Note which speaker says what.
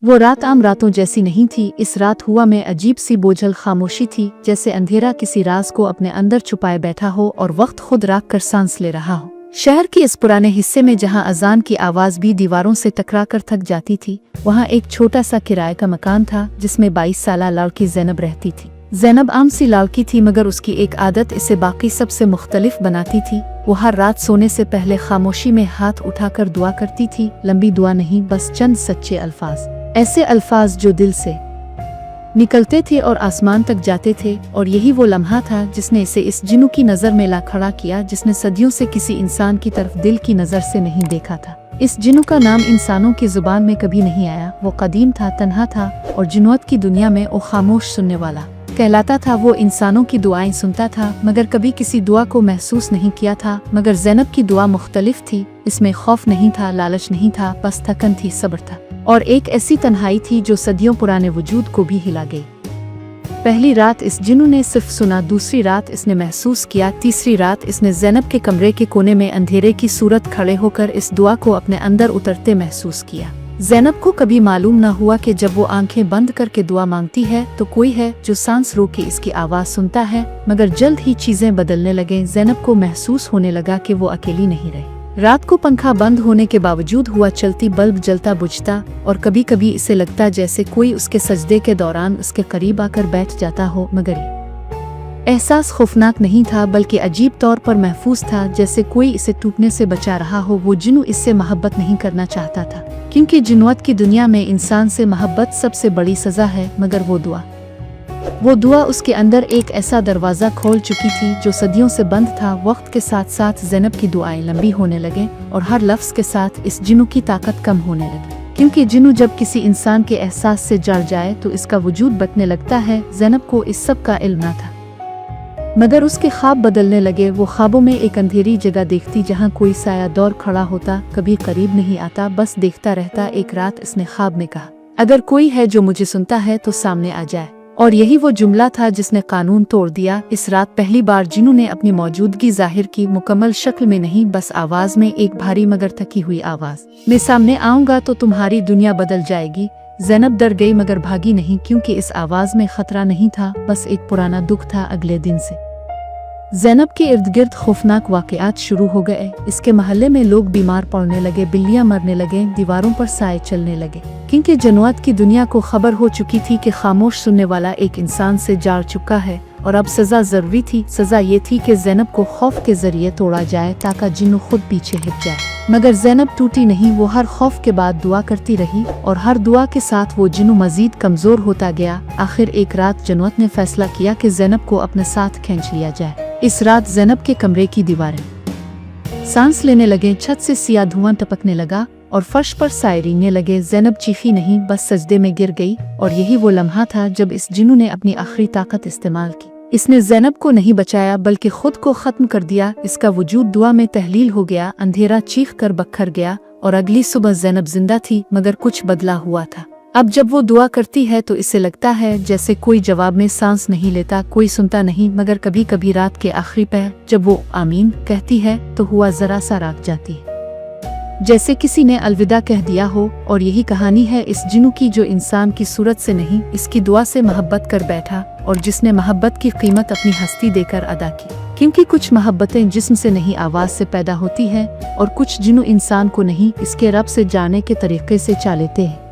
Speaker 1: वो रात आम रातों जैसी नहीं थी। इस रात हुआ में अजीब सी बोझल खामोशी थी, जैसे अंधेरा किसी राज को अपने अंदर छुपाए बैठा हो और वक्त खुद राख कर सांस ले रहा हो। शहर के इस पुराने हिस्से में जहां अजान की आवाज भी दीवारों से टकरा कर थक जाती थी, वहां एक छोटा सा किराए का मकान था जिसमें 22 साल लड़की ज़ैनब रहती थी। ज़ैनब आम सी लड़की थी, मगर उसकी एक आदत इसे बाकी सबसे मुख्तलिफ बनाती थी। वो हर रात सोने से पहले खामोशी में हाथ उठाकर दुआ करती थी। लंबी दुआ नहीं, बस चंद सच्चे अल्फाज, ऐसे अल्फाज जो दिल से निकलते थे और आसमान तक जाते थे। और यही वो लम्हा था जिसने इसे इस जिन्नू की नज़र में ला खड़ा किया, जिसने सदियों से किसी इंसान की तरफ दिल की नज़र से नहीं देखा था। इस जिन्नू का नाम इंसानों की जुबान में कभी नहीं आया। वो कदीम था, तन्हा था और जिन्नत की दुनिया में वो खामोश सुनने वाला कहलाता था। वो इंसानों की दुआएं सुनता था, मगर कभी किसी दुआ को महसूस नहीं किया था। मगर ज़ैनब की दुआ मुख्तलिफ थी। इसमें खौफ नहीं था, लालच नहीं था, बस थकन थी, सब्र था और एक ऐसी तन्हाई थी जो सदियों पुराने वजूद को भी हिला गई। पहली रात इस जिन्नू ने सिर्फ सुना, दूसरी रात इसने महसूस किया, तीसरी रात इसने ज़ैनब के कमरे के कोने में अंधेरे की सूरत खड़े होकर इस दुआ को अपने अंदर उतरते महसूस किया। ज़ैनब को कभी मालूम न हुआ कि जब वो आंखें बंद करके दुआ मांगती है तो कोई है जो सांस रोक के इसकी आवाज़ सुनता है। मगर जल्द ही चीज़ें बदलने लगे। ज़ैनब को महसूस होने लगा कि वो अकेली नहीं रही। रात को पंखा बंद होने के बावजूद हुआ चलती बल्ब जलता बुझता और कभी कभी इसे लगता जैसे कोई उसके सजदे के दौरान उसके करीब आकर बैठ जाता हो। मगर ये एहसास खौफनाक नहीं था, बल्कि अजीब तौर पर महफूज था, जैसे कोई इसे टूटने से बचा रहा हो। वो जिन्नू इससे मोहब्बत नहीं करना चाहता था, क्योंकि जिन्नत की दुनिया में इंसान से मोहब्बत सबसे बड़ी सजा है। मगर वो दुआ उसके अंदर एक ऐसा दरवाज़ा खोल चुकी थी जो सदियों से बंद था। वक्त के साथ साथ ज़ैनब की दुआएं लंबी होने लगे और हर लफ्ज़ के साथ इस जिन्नू की ताकत कम होने लगी, क्योंकि जिन्नू जब किसी इंसान के एहसास से जड़ जाए तो इसका वजूद बटने लगता है। ज़ैनब को इस सब का इल्म न था, मगर उसके ख्वाब बदलने लगे। वो ख्वाबों में एक अंधेरी जगह देखती जहाँ कोई साया दौर खड़ा होता, कभी करीब नहीं आता, बस देखता रहता। एक रात इसने ख्वाब में कहा, अगर कोई है जो मुझे सुनता है तो सामने आ जाए। और यही वो जुमला था जिसने कानून तोड़ दिया। इस रात पहली बार जिन्नू ने अपनी मौजूदगी जाहिर की, मुकम्मल शक्ल में नहीं, बस आवाज में, एक भारी मगर थकी हुई आवाज। मैं सामने आऊंगा तो तुम्हारी दुनिया बदल जाएगी। ज़ैनब डर गई मगर भागी नहीं, क्योंकि इस आवाज में खतरा नहीं था, बस एक पुराना दुख था। अगले दिन से ज़ैनब के इर्द गिर्द खौफनाक वाक़यात शुरू हो गए। इसके महल्ले में लोग बीमार पड़ने लगे, बिल्लियां मरने लगे, दीवारों पर साए चलने लगे, क्योंकि जिन्नत की दुनिया को खबर हो चुकी थी कि खामोश सुनने वाला एक इंसान से जाड़ चुका है। और अब सज़ा ज़रूरी थी। सज़ा ये थी कि ज़ैनब को खौफ के ज़रिए तोड़ा जाए ताकि जिन्नू खुद पीछे हट जाए। मगर ज़ैनब टूटी नहीं। वो हर खौफ के बाद दुआ करती रही और हर दुआ के साथ वो जिन्नू मजीद कमज़ोर होता गया। आखिर एक रात जिन्नत ने फैसला किया कि ज़ैनब को अपने साथ खींच लिया जाए। इस रात ज़ैनब के कमरे की दीवारें सांस लेने लगे, छत से सिया धुआं टपकने लगा और फर्श पर साए रेंगने लगे। ज़ैनब चीखी नहीं, बस सजदे में गिर गई। और यही वो लम्हा था जब इस जिन्नू ने अपनी आखिरी ताकत इस्तेमाल की। इसने ज़ैनब को नहीं बचाया बल्कि खुद को ख़त्म कर दिया। इसका वजूद दुआ में तहलील हो गया। अंधेरा चीख कर बखर गया और अगली सुबह ज़ैनब जिंदा थी, मगर कुछ बदला हुआ था। अब जब वो दुआ करती है तो इसे लगता है जैसे कोई जवाब में सांस नहीं लेता, कोई सुनता नहीं। मगर कभी कभी रात के आखिरी पहर जब वो आमीन कहती है तो हुआ जरा सा राग जाती है, जैसे किसी ने अलविदा कह दिया हो। और यही कहानी है इस जिन्नू की, जो इंसान की सूरत से नहीं, इसकी दुआ से मोहब्बत कर बैठा और जिसने मोहब्बत की कीमत अपनी हस्ती देकर अदा की। क्योंकि कुछ मोहब्बतें जिस्म से नहीं, आवाज़ से पैदा होती हैं और कुछ जिन्नू इंसान को नहीं, इसके रब से जाने के तरीके से चा लेते हैं।